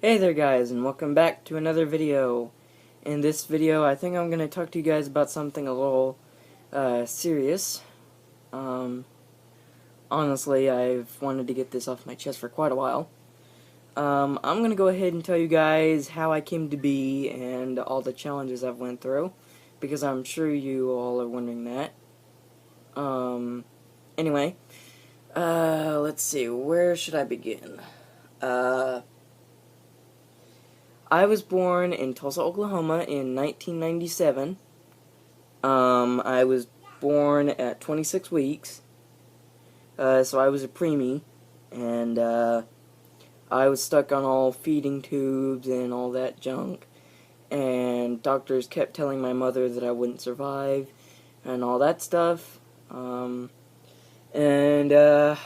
Hey there guys, and welcome back to another video. In this video, I think I'm going to talk to you guys about something a little serious. Honestly, I've wanted to get this off my chest for quite a while. I'm going to go ahead and tell you guys how I came to be and all the challenges I've went through, because I'm sure you all are wondering that. Anyway, let's see, where should I begin? I was born in Tulsa, Oklahoma in 1997. I was born at 26 weeks, so I was a preemie, and I was stuck on all feeding tubes and all that junk, and doctors kept telling my mother that I wouldn't survive, and all that stuff. I've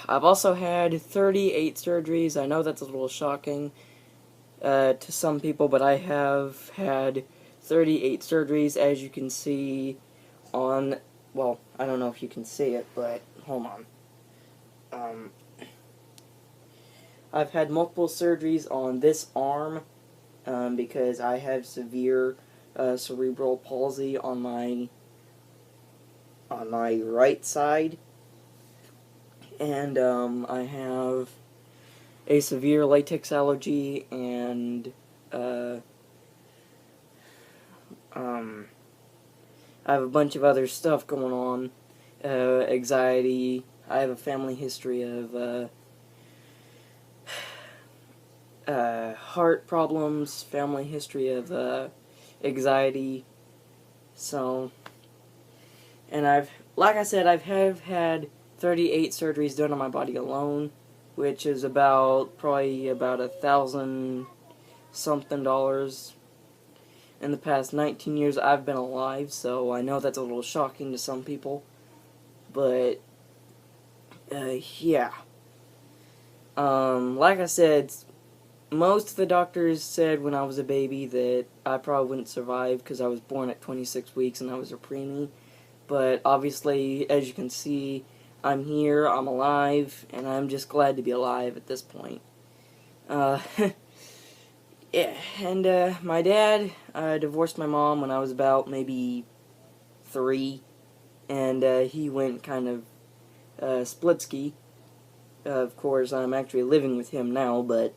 also had 38 surgeries. I know that's a little shocking to some people, but I have had 38 surgeries, as you can see on, well, I don't know if you can see it, but hold on. I've had multiple surgeries on this arm because I have severe cerebral palsy on my right side, and I have a severe latex allergy, and I have a bunch of other stuff going on, anxiety. I have a family history of heart problems, family history of anxiety. So, and like I said, I've had 38 surgeries done on my body alone, which is probably about $1,000 something in the past 19 years I've been alive. So I know that's a little shocking to some people, but yeah. Like I said, most of the doctors said when I was a baby that I probably wouldn't survive because I was born at 26 weeks and I was a preemie. But obviously, as you can see, I'm here, I'm alive, and I'm just glad to be alive at this point. Yeah, and my dad divorced my mom when I was about maybe 3, and he went kind of splitsky. Of course, I'm actually living with him now, but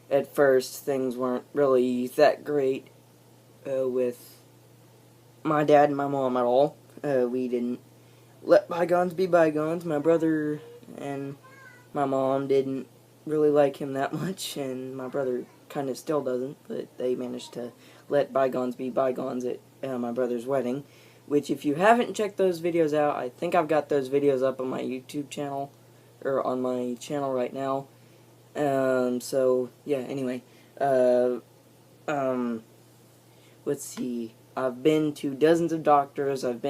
at first things weren't really that great with my dad and my mom at all. We didn't let bygones be bygones. My brother and my mom didn't really like him that much, and my brother kind of still doesn't, but they managed to let bygones be bygones at my brother's wedding, which if you haven't checked those videos out, I think I've got those videos up on my YouTube channel, or on my channel right now. So, yeah, anyway, let's see, I've been to dozens of doctors, I've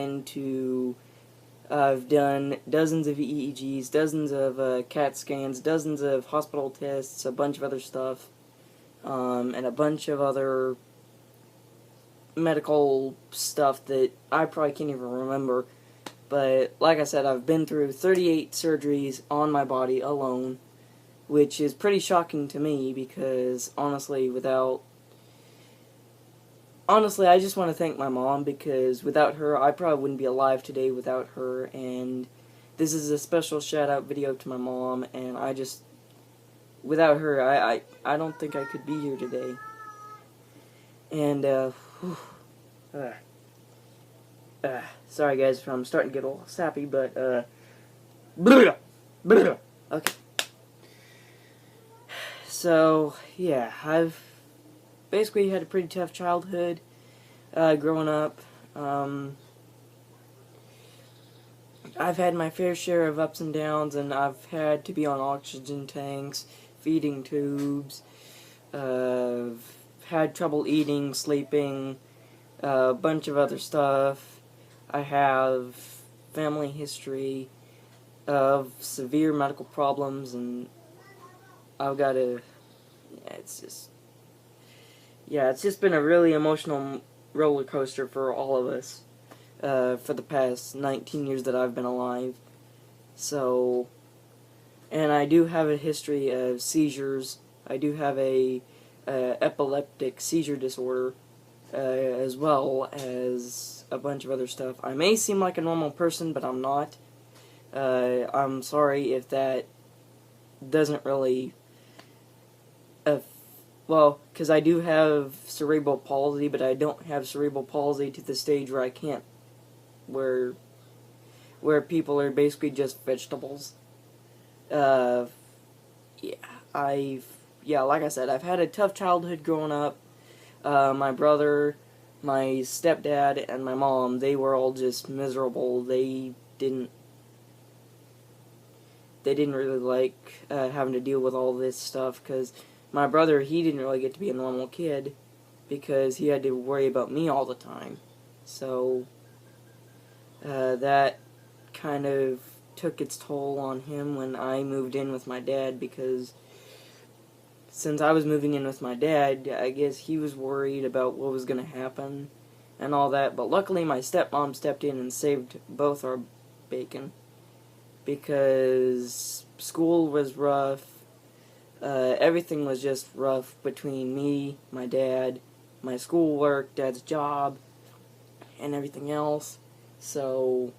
done dozens of EEGs, dozens of CAT scans, dozens of hospital tests, a bunch of other stuff, and a bunch of other medical stuff that I probably can't even remember. But like I said, I've been through 38 surgeries on my body alone, which is pretty shocking to me because honestly, I just want to thank my mom, because without her, I probably wouldn't be alive today without her, and this is a special shout-out video to my mom, and without her, I don't think I could be here today. And, sorry guys if I'm starting to get a little sappy, but, okay. So, yeah, I've basically had a pretty tough childhood growing up. I've had my fair share of ups and downs, and I've had to be on oxygen tanks, feeding tubes, had trouble eating, sleeping, a bunch of other stuff. I have family history of severe medical problems, and I've got to, it's just been a really emotional roller coaster for all of us for the past 19 years that I've been alive. So, and I do have a history of seizures I do have a epileptic seizure disorder, as well as a bunch of other stuff. I may seem like a normal person, but I'm not. I'm sorry if that doesn't really, well, because I do have cerebral palsy, but I don't have cerebral palsy to the stage where I can't, where people are basically just vegetables. Yeah, like I said, I've had a tough childhood growing up. My brother, my stepdad, and my mom, they were all just miserable. They didn't really like having to deal with all this stuff, because my brother, he didn't really get to be a normal kid because he had to worry about me all the time. So that kind of took its toll on him when I moved in with my dad, because since I was moving in with my dad, I guess he was worried about what was going to happen and all that. But luckily my stepmom stepped in and saved both our bacon, because school was rough. Everything was just rough between me, my dad, my schoolwork, dad's job, and everything else. So,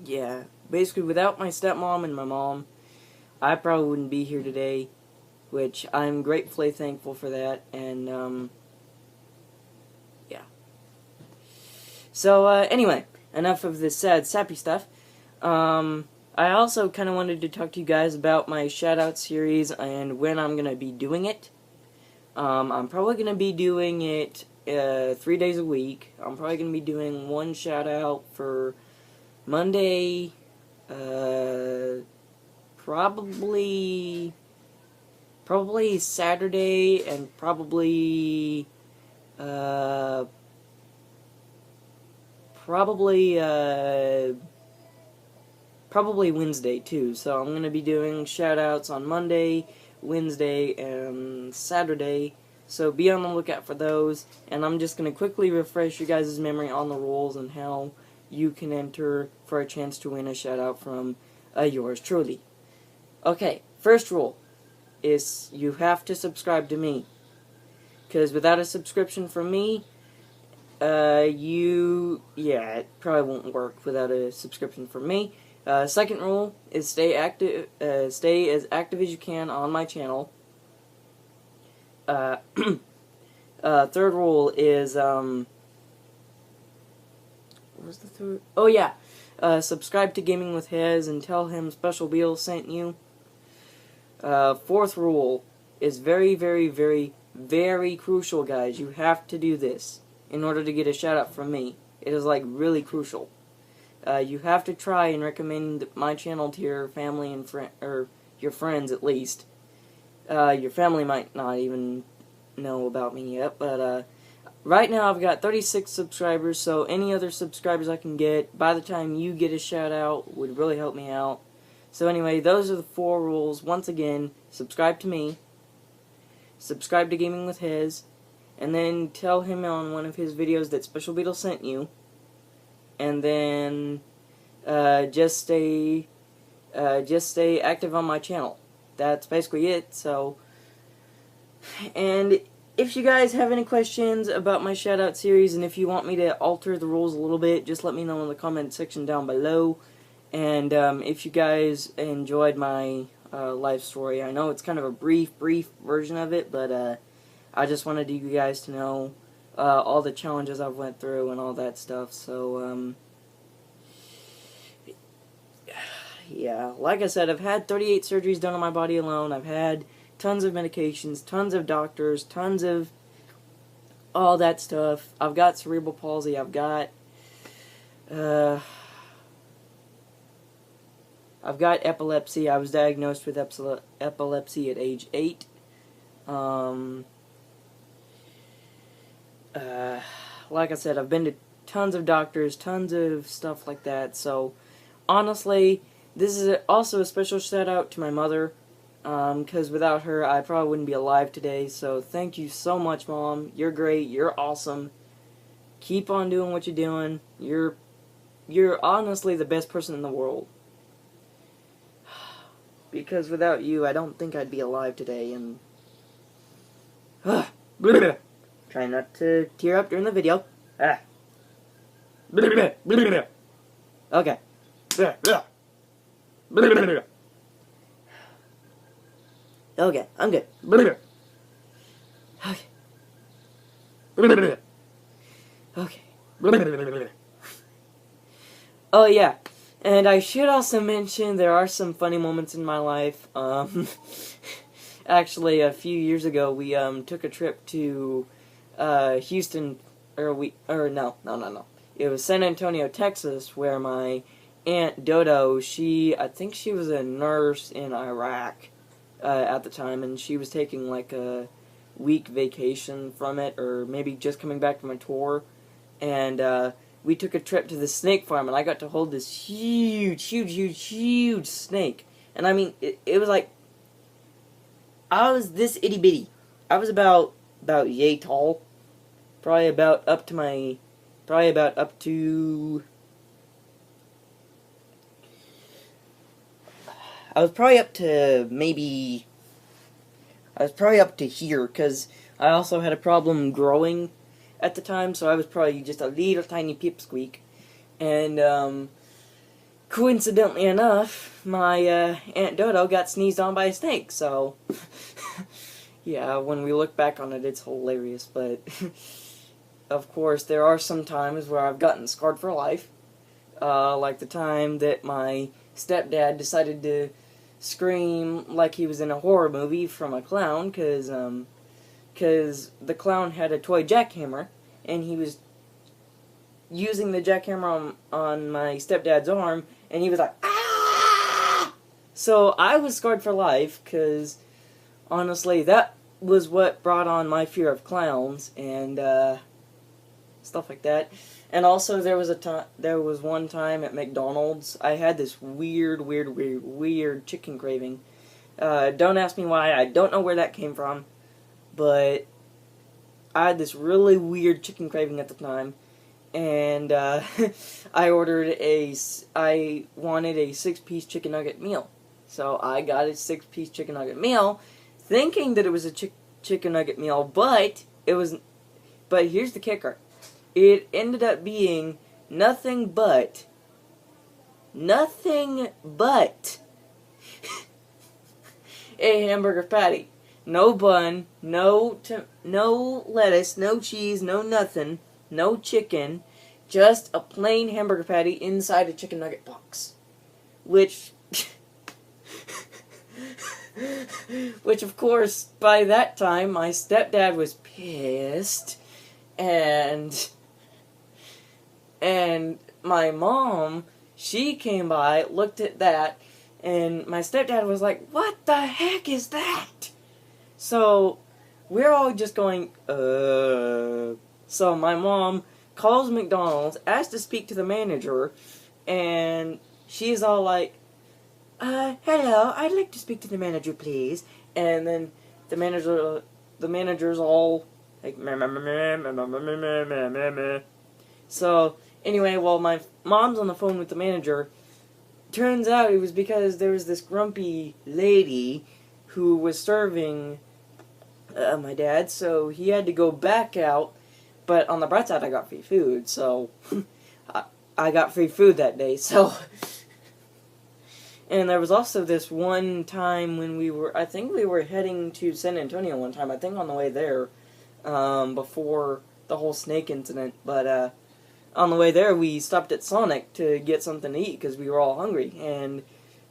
yeah, basically without my stepmom and my mom, I probably wouldn't be here today, which I'm gratefully thankful for that, and, yeah. So, anyway, enough of this sad, sappy stuff. I also kind of wanted to talk to you guys about my shout-out series and when I'm going to be doing it. I'm probably going to be doing it 3 days a week. I'm probably going to be doing one shout-out for Monday, probably Saturday, and probably Wednesday too. So I'm going to be doing shout-outs on Monday, Wednesday, and Saturday. So be on the lookout for those. And I'm just going to quickly refresh you guys' memory on the rules and how you can enter for a chance to win a shout-out from yours truly. Okay, first rule is you have to subscribe to me. Because without a subscription from me, it probably won't work without a subscription from me. Second rule is stay as active as you can on my channel. Third rule is, what was the third? Oh yeah, subscribe to Gaming with Hez and tell him Special Beetle sent you. Fourth rule is very, very, very, very crucial, guys. You have to do this in order to get a shout out from me. It is like really crucial. You have to try and recommend my channel to your family and or your friends at least. Your family might not even know about me yet, but right now I've got 36 subscribers, so any other subscribers I can get by the time you get a shout out would really help me out. So anyway, those are the 4 rules. Once again, subscribe to me, subscribe to Gaming with Hez, and then tell him on one of his videos that Special Beetle sent you. And then just stay active on my channel. That's basically it. So, and if you guys have any questions about my shoutout series, and if you want me to alter the rules a little bit, just let me know in the comment section down below. And if you guys enjoyed my life story, I know it's kind of a brief version of it, but I just wanted you guys to know all the challenges I've went through and all that stuff. So, yeah, like I said, I've had 38 surgeries done on my body alone. I've had tons of medications, tons of doctors, tons of all that stuff. I've got cerebral palsy. I've got epilepsy. I was diagnosed with epilepsy at age 8. Like I said, I've been to tons of doctors, tons of stuff like that. So, honestly, this is also a special shout out to my mother, because without her, I probably wouldn't be alive today. So, thank you so much, Mom. You're great. You're awesome. Keep on doing what you're doing. You're honestly the best person in the world. because without you, I don't think I'd be alive today, and... Try not to tear up during the video. Okay. Okay, I'm good. Okay. Okay. Oh, yeah. And I should also mention there are some funny moments in my life. Actually, a few years ago, we took a trip to Houston, no. It was San Antonio, Texas, where my Aunt Dodo, I think she was a nurse in Iraq at the time, and she was taking like a week vacation from it, or maybe just coming back from a tour, and we took a trip to the snake farm, and I got to hold this huge snake. And I mean, it was like, I was this itty bitty. I was about yay tall. Probably about up to I was probably up to here, because I also had a problem growing at the time, so I was probably just a little tiny pipsqueak. And, coincidentally enough, my Aunt Dodo got sneezed on by a snake, so... yeah, when we look back on it, it's hilarious, but... of course, there are some times where I've gotten scarred for life. Like the time that my stepdad decided to scream like he was in a horror movie from a clown, because the clown had a toy jackhammer, and he was using the jackhammer on my stepdad's arm, and he was like, ah! So I was scarred for life, because honestly, that was what brought on my fear of clowns, and stuff like that. And also, there was one time at McDonald's, I had this weird chicken craving. Don't ask me why, I don't know where that came from, but I had this really weird chicken craving at the time, and I wanted a 6-piece chicken nugget meal. So I got a 6-piece chicken nugget meal, thinking that it was a chicken nugget meal, but here's the kicker. It ended up being nothing but a hamburger patty. No bun, no lettuce, no cheese, no nothing, no chicken, just a plain hamburger patty inside a chicken nugget box. Which of course, by that time, my stepdad was pissed, and my mom, she came by, looked at that, and my stepdad was like, what the heck is that? So, we're all just going, So my mom calls McDonald's, asks to speak to the manager, and she's all like, hello, I'd like to speak to the manager, please. And then the manager's all like, so, anyway, while my mom's on the phone with the manager, turns out it was because there was this grumpy lady who was serving my dad, so he had to go back out, but on the bright side, I got free food, so I got free food that day, so... And there was also this one time when I think we were heading to San Antonio one time, I think on the way there, before the whole snake incident, but, on the way there, we stopped at Sonic to get something to eat, because we were all hungry, and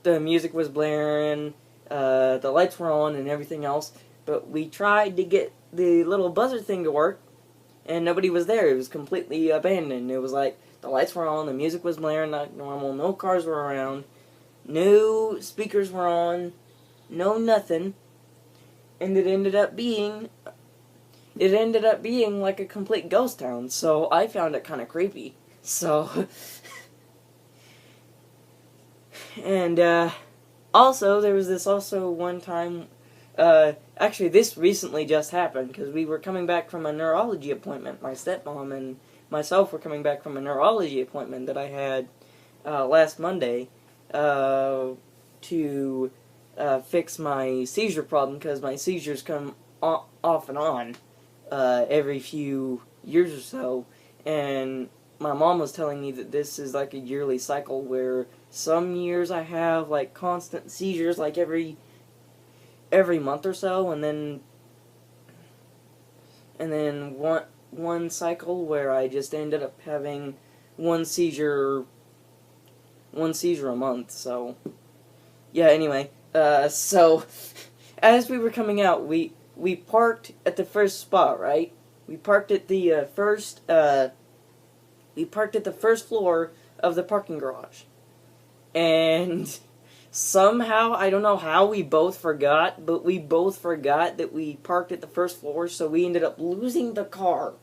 the music was blaring, the lights were on, and everything else, but we tried to get the little buzzer thing to work, and nobody was there. It was completely abandoned. It was like, the lights were on, the music was blaring like normal, no cars were around, no speakers were on, no nothing, and it ended up being like a complete ghost town, so I found it kind of creepy. So, and, also, there was this also one time, actually, this recently just happened, because we were coming back from a neurology appointment. My stepmom and myself were coming back from a neurology appointment that I had, last Monday, to fix my seizure problem, because my seizures come off and on every few years or so, and my mom was telling me that this is like a yearly cycle where some years I have like constant seizures like every month or so, and then one cycle where I just ended up having one seizure a month. So yeah, anyway, so as we were coming out, we parked at the first spot, right? We parked at the first floor of the parking garage. And somehow, I don't know how we both forgot, but we both forgot that we parked at the first floor, so we ended up losing the car.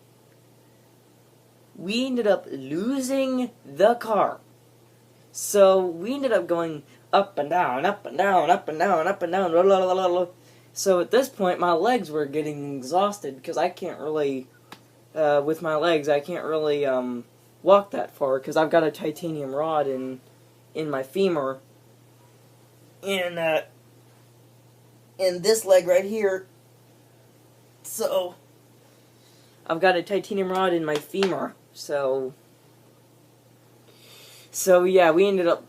So we ended up going up and down, up and down, up and down, up and down, blah, blah, blah, blah, blah. So at this point, my legs were getting exhausted, because I can't really, with my legs, I can't really walk that far, because I've got a titanium rod in my femur, in this leg right here. So I've got a titanium rod in my femur. So yeah, we ended up,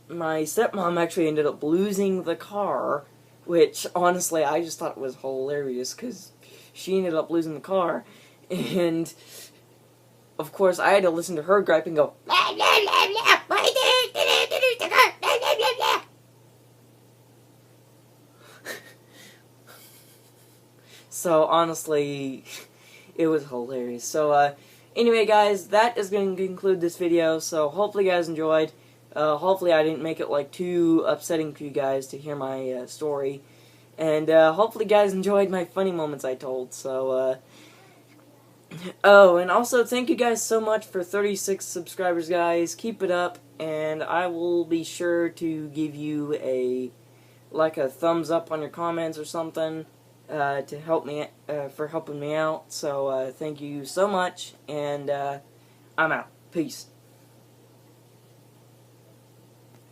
my stepmom actually ended up losing the car, which honestly I just thought was hilarious, because she ended up losing the car, and of course I had to listen to her gripe and go, blah, blah, blah, blah, why did you lose the car, blah, blah, blah, blah. So honestly, it was hilarious. So anyway guys, that is going to conclude this video, so hopefully you guys enjoyed. Hopefully I didn't make it like too upsetting for you guys to hear my story, and hopefully you guys enjoyed my funny moments I told. So oh, and also thank you guys so much for 36 subscribers, guys. Keep it up, and I will be sure to give you a thumbs up on your comments or something to help me for helping me out. So thank you so much, and I'm out. Peace.